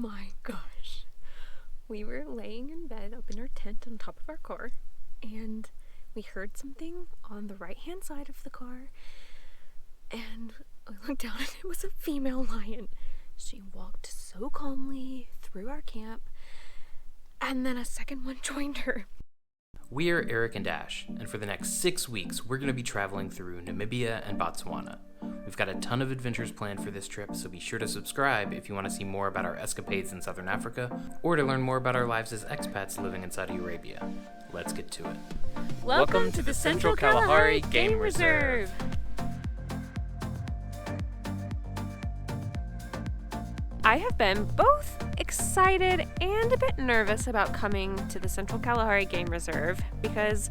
my gosh. We were laying in bed up in our tent on top of our car, and we heard something on the right-hand side of the car, and we looked down and it was a female lion. She walked so calmly through our camp, and then a second one joined her. We are ericandash, and for the next 6 weeks, we're going to be traveling through Namibia and Botswana. We've got a ton of adventures planned for this trip, so be sure to subscribe if you want to see more about our escapades in southern Africa, or to learn more about our lives as expats living in Saudi Arabia. Let's get to it. Welcome to the Central Kalahari Game Reserve. I have been both excited and a bit nervous about coming to the Central Kalahari Game Reserve because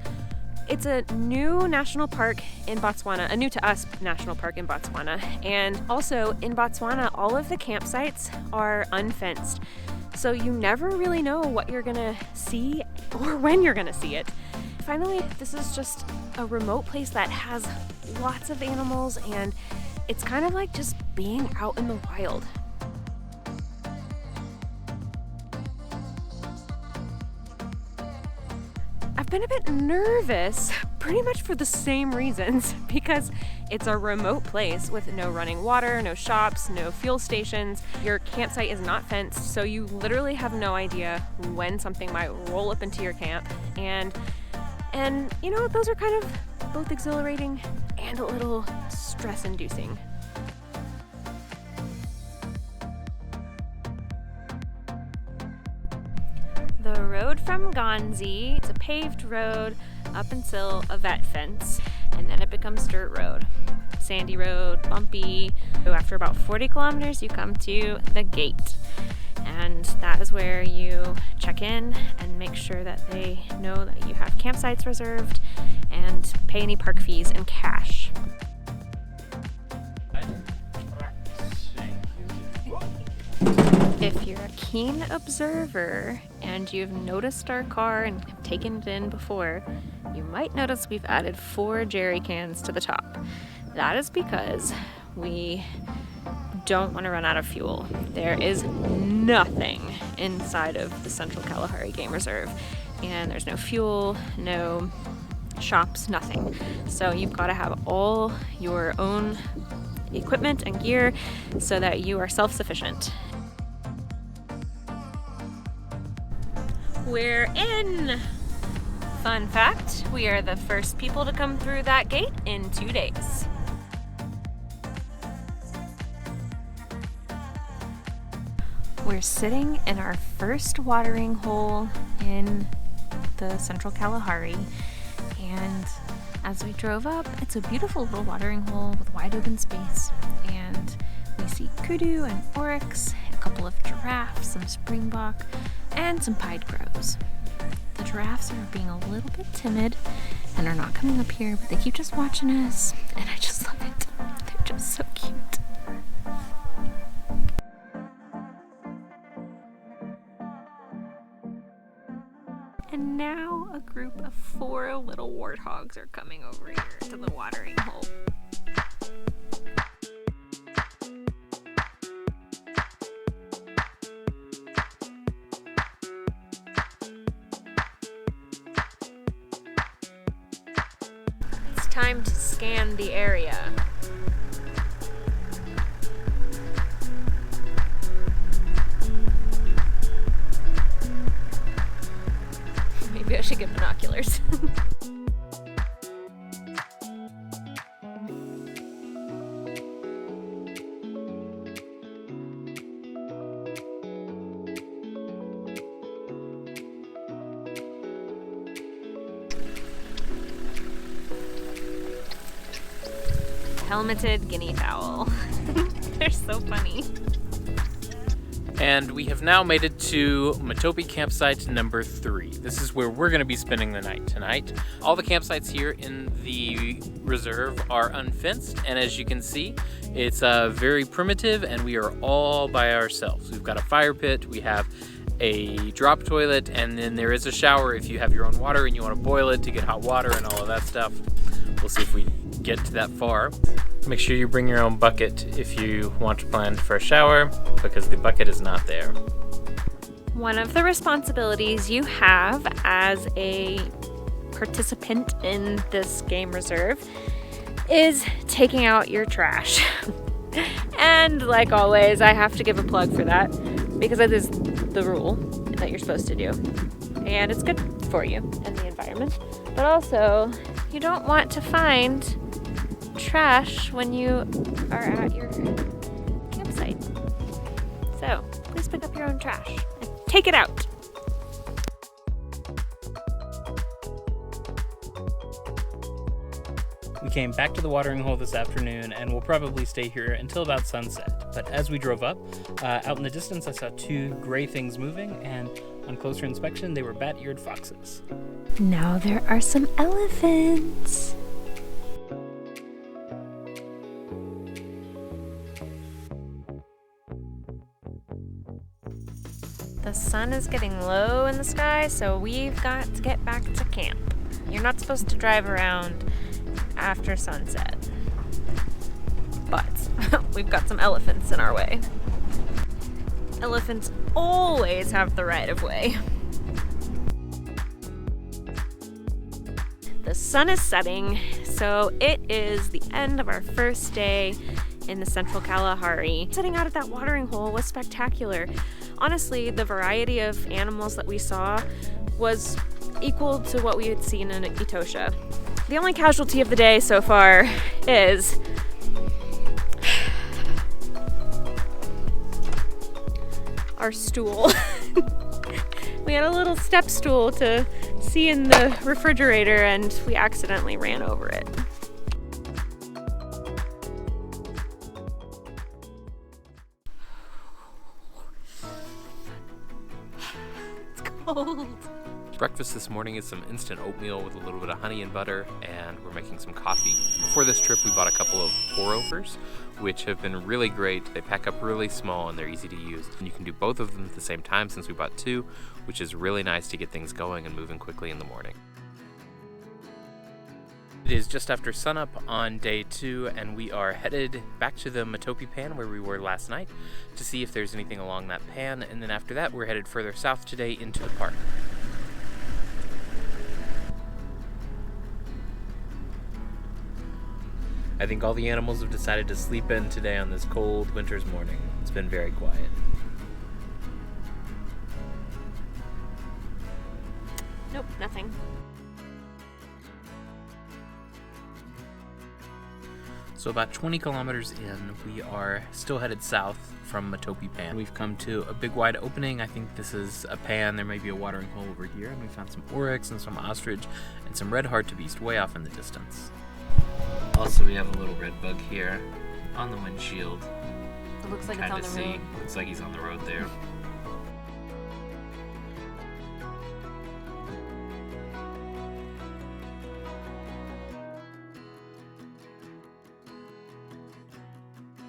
it's a new national park in Botswana, a new to us national park in Botswana. And also in Botswana, all of the campsites are unfenced. So you never really know what you're gonna see or when you're gonna see it. Finally, this is just a remote place that has lots of animals, and it's kind of like just being out in the wild. I've been a bit nervous, pretty much for the same reasons, because it's a remote place with no running water, no shops, no fuel stations. Your campsite is not fenced, so you literally have no idea when something might roll up into your camp. And you know, those are kind of both exhilarating and a little stress-inducing. The road from Ganzi, it's a paved road up until a vet fence, and then it becomes dirt road. Sandy road, bumpy. So after about 40 kilometers, you come to the gate. And that is where you check in and make sure that they know that you have campsites reserved and pay any park fees in cash. If you're a keen observer and you've noticed our car and have taken it in before, you might notice we've added 4 jerry cans to the top. That is because we don't want to run out of fuel. There is nothing inside of the Central Kalahari Game Reserve, and there's no fuel, no shops, nothing. So you've got to have all your own equipment and gear so that you are self-sufficient. We're in! Fun fact, we are the first people to come through that gate in 2 days. We're sitting in our first watering hole in the Central Kalahari, and as we drove up, it's a beautiful little watering hole with wide open space, and we see kudu and oryx, a couple of giraffes, some springbok, and some pied crows. The giraffes are being a little bit timid and are not coming up here, but they keep just watching us, and I just love it. They're just so cute. And now a group of 4 little warthogs are coming over here to the watering hole. It's time to scan the area. Maybe I should get binoculars. Helmeted guinea fowl. They're so funny. And we have now made it to Mopi campsite number 3. This is where we're going to be spending the night tonight. All the campsites here in the reserve are unfenced, and as you can see, it's very primitive, and we are all by ourselves. We've got a fire pit, we have a drop toilet, and then there is a shower if you have your own water and you want to boil it to get hot water and all of that stuff. We'll see if we get to that far. Make sure you bring your own bucket if you want to plan for a shower, because the bucket is not there. One of the responsibilities you have as a participant in this game reserve is taking out your trash. And like always, I have to give a plug for that because it is the rule that you're supposed to do. And it's good for you and the environment. But also, you don't want to find trash when you are at your campsite. So please pick up your own trash and take it out. We came back to the watering hole this afternoon and we'll probably stay here until about sunset. But as we drove up, out in the distance I saw two gray things moving, and on closer inspection they were bat-eared foxes. Now there are some elephants. The sun is getting low in the sky, so we've got to get back to camp. You're not supposed to drive around after sunset, but we've got some elephants in our way. Elephants always have the right of way. The sun is setting, so it is the end of our first day in the Central Kalahari. Sitting out at that watering hole was spectacular. Honestly, the variety of animals that we saw was equal to what we had seen in Etosha. The only casualty of the day so far is our stool. We had a little step stool to see in the refrigerator and we accidentally ran over it. It's cold. Breakfast this morning is some instant oatmeal with a little bit of honey and butter, and we're making some coffee. Before this trip, we bought a couple of pour-overs, which have been really great. They pack up really small and they're easy to use. And you can do both of them at the same time since we bought two, which is really nice to get things going and moving quickly in the morning. It is just after sunup on day 2, and we are headed back to the Mopi pan where we were last night to see if there's anything along that pan, and then after that, we're headed further south today into the park. I think all the animals have decided to sleep in today on this cold winter's morning. It's been very quiet. Nope, nothing. So about 20 kilometers in, we are still headed south from Mopi pan. We've come to a big wide opening. I think this is a pan. There may be a watering hole over here, and we found some oryx and some ostrich and some red hartebeest way off in the distance. Also, we have a little red bug here on the windshield. It looks like it's on the road. Looks like he's on the road there.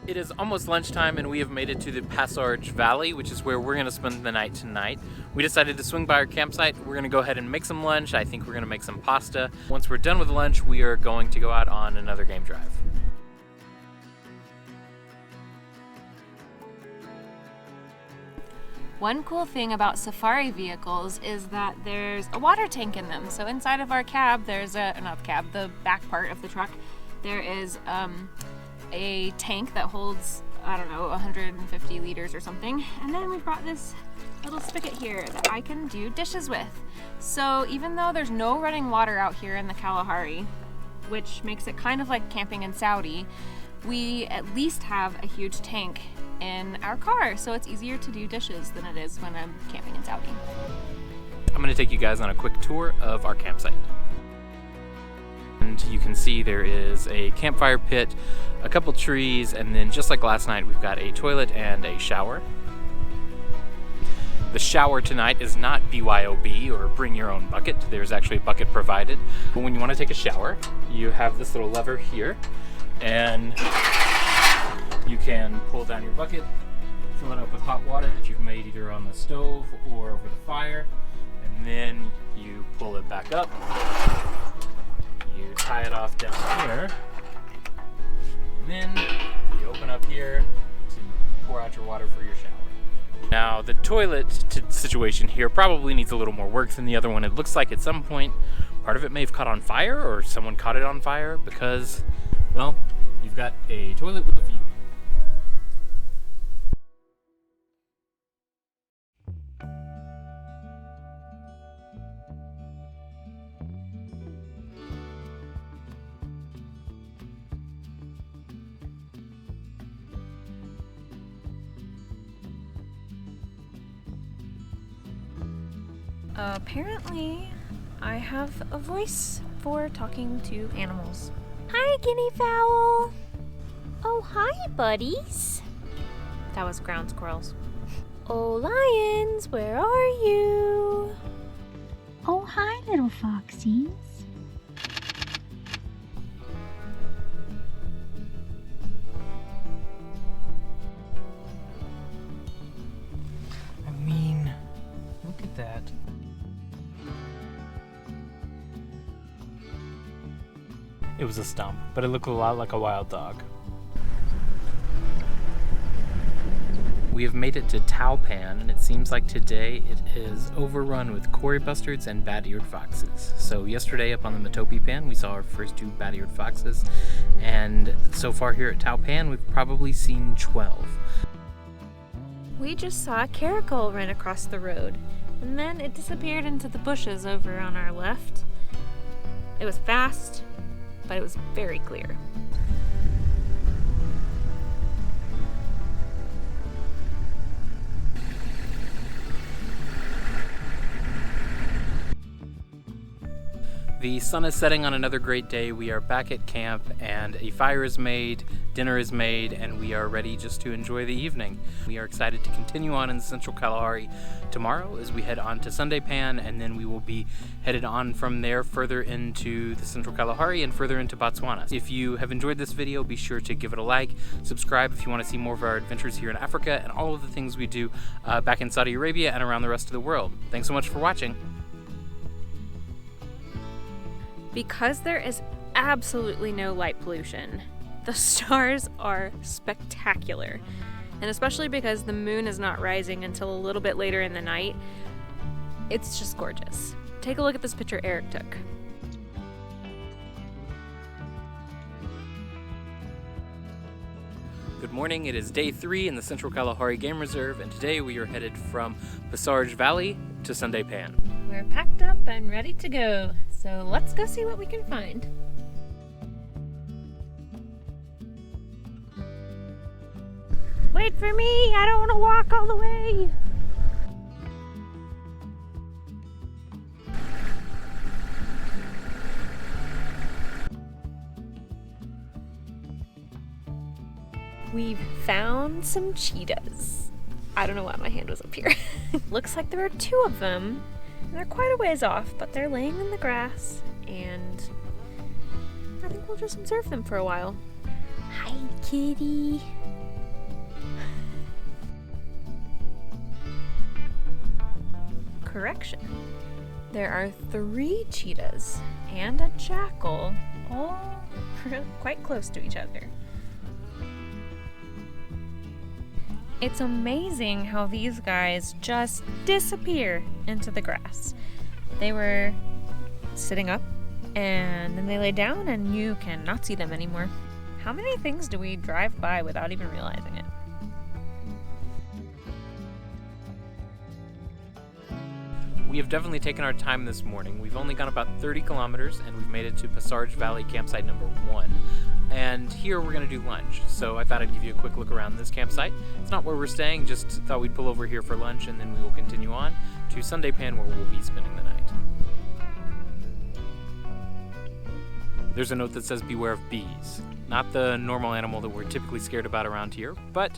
It is almost lunchtime and we have made it to the Passarge Valley, which is where we're going to spend the night tonight. We decided to swing by our campsite. We're going to go ahead and make some lunch. I think we're going to make some pasta. Once we're done with lunch, we are going to go out on another game drive. One cool thing about safari vehicles is that there's a water tank in them. So inside of our cab, there's the back part of the truck, there is a tank that holds, 150 liters or something. And then we brought this little spigot here that I can do dishes with. So even though there's no running water out here in the Kalahari, which makes it kind of like camping in Saudi, we at least have a huge tank in our car, so it's easier to do dishes than it is when I'm camping in Saudi. I'm going to take you guys on a quick tour of our campsite. And you can see there is a campfire pit, a couple trees, and then just like last night, we've got a toilet and a shower. The shower tonight is not BYOB or bring your own bucket. There's actually a bucket provided. But when you want to take a shower, you have this little lever here, and you can pull down your bucket, fill it up with hot water that you've made either on the stove or over the fire, and then you pull it back up. You tie it off down here, And then you open up here to pour out your water for your shower. Now, the toilet situation here probably needs a little more work than the other one. It looks like at some point, part of it may have caught on fire, or someone caught it on fire because, well, you've got a toilet with a view. Apparently, I have a voice for talking to animals. Hi, guinea fowl. Oh, hi, buddies. That was ground squirrels. Oh, lions, where are you? Oh, hi, little foxies. I mean, look at that. It was a stump, but it looked a lot like a wild dog. we have made it to Taupan, and it seems like today it is overrun with Cory bustards and bat-eared foxes. So yesterday up on the Mopi Pan, we saw our first 2 bat-eared foxes, and so far here at Taupan, we've probably seen 12. We just saw a caracal run across the road, and then it disappeared into the bushes over on our left. It was fast, but it was very clear. The sun is setting on another great day. We are back at camp and a fire is made, dinner is made, and we are ready just to enjoy the evening. We are excited to continue on in the Central Kalahari tomorrow as we head on to Sunday Pan, and then we will be headed on from there further into the Central Kalahari and further into Botswana. If you have enjoyed this video, be sure to give it a like, subscribe if you want to see more of our adventures here in Africa and all of the things we do back in Saudi Arabia and around the rest of the world. Thanks so much for watching. Because there is absolutely no light pollution, the stars are spectacular. And especially because the moon is not rising until a little bit later in the night, it's just gorgeous. Take a look at this picture Eric took. Good morning, it is day 3 in the Central Kalahari Game Reserve, and today we are headed from Passarge Valley to Sunday Pan. We're packed up and ready to go, so let's go see what we can find. Wait for me, I don't want to walk all the way. We've found some cheetahs. I don't know why my hand was up here. Looks like there are 2 of them. And they're quite a ways off, but they're laying in the grass, and I think we'll just observe them for a while. Hi, kitty. Correction. There are 3 cheetahs and a jackal, all quite close to each other. It's amazing how these guys just disappear into the grass. They were sitting up and then they lay down and you cannot see them anymore. How many things do we drive by without even realizing it? We have definitely taken our time this morning. We've only gone about 30 kilometers and we've made it to Passarge Valley campsite number 1. And here we're going to do lunch, so I thought I'd give you a quick look around this campsite. It's not where we're staying, just thought we'd pull over here for lunch, and then we will continue on to Sunday Pan, where we'll be spending the night. There's a note that says beware of bees. Not the normal animal that we're typically scared about around here, but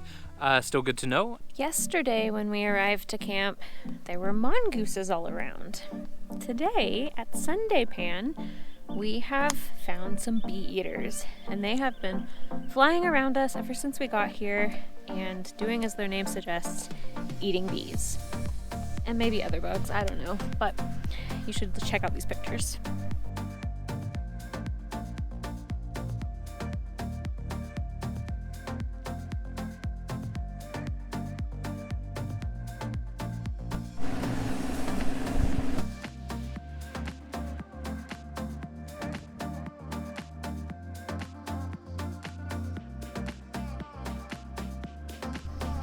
still good to know. Yesterday when we arrived to camp, there were mongooses all around. Today, at Sunday Pan, we have found some bee eaters, and they have been flying around us ever since we got here and doing as their name suggests, eating bees. And maybe other bugs, I don't know, but you should check out these pictures.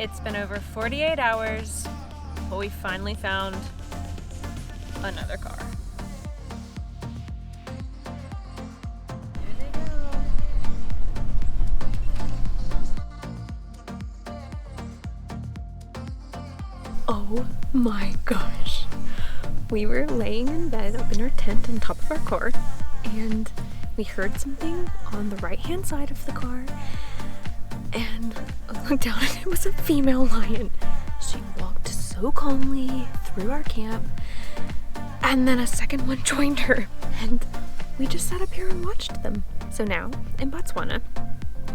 It's been over 48 hours, but we finally found another car. There they go. Oh my gosh. We were laying in bed up in our tent on top of our car, and we heard something on the right-hand side of the car, and I looked down and it was a female lion. She walked so calmly through our camp, and then a second one joined her, and we just sat up here and watched them. So now, in Botswana,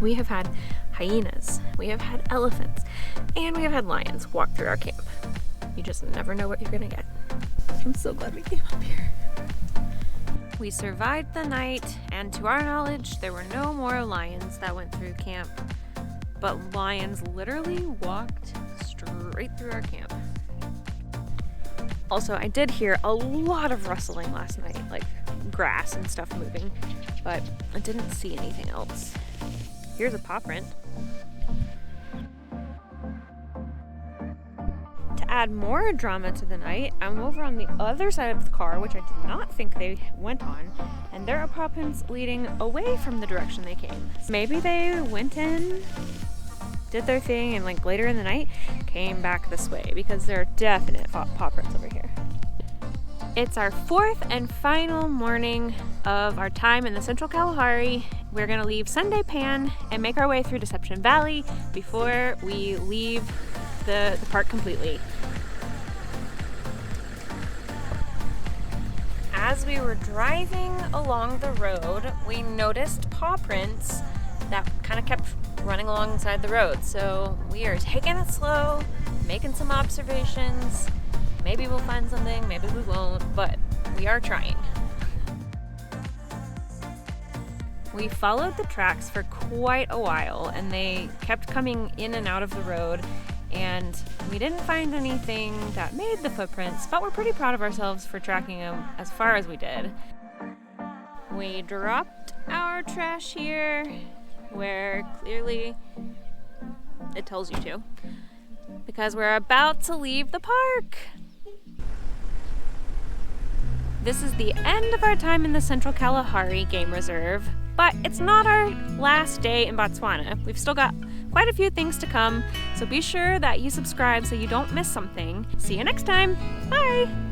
we have had hyenas, we have had elephants, and we have had lions walk through our camp. You just never know what you're gonna get. I'm so glad we came up here. We survived the night, and to our knowledge, there were no more lions that went through camp. But lions literally walked straight through our camp. Also, I did hear a lot of rustling last night, like grass and stuff moving, but I didn't see anything else. Here's a paw print. To add more drama to the night, I'm over on the other side of the car, which I did not think they went on, and there are paw prints leading away from the direction they came. Maybe they went in, did their thing, and like later in the night came back this way, because there are definite paw prints over here. It's our fourth and final morning of our time in the Central Kalahari. We're gonna leave Sunday Pan and make our way through Deception Valley before we leave the park completely. As we were driving along the road, we noticed paw prints that kind of kept running alongside the road. So we are taking it slow, making some observations. Maybe we'll find something, maybe we won't, but we are trying. We followed the tracks for quite a while, and they kept coming in and out of the road, and we didn't find anything that made the footprints, but we're pretty proud of ourselves for tracking them as far as we did. We dropped our trash here, where clearly it tells you to, because we're about to leave the park. This is the end of our time in the Central Kalahari Game Reserve, but it's not our last day in Botswana. We've still got quite a few things to come, so be sure that you subscribe so you don't miss something. See you next time. Bye!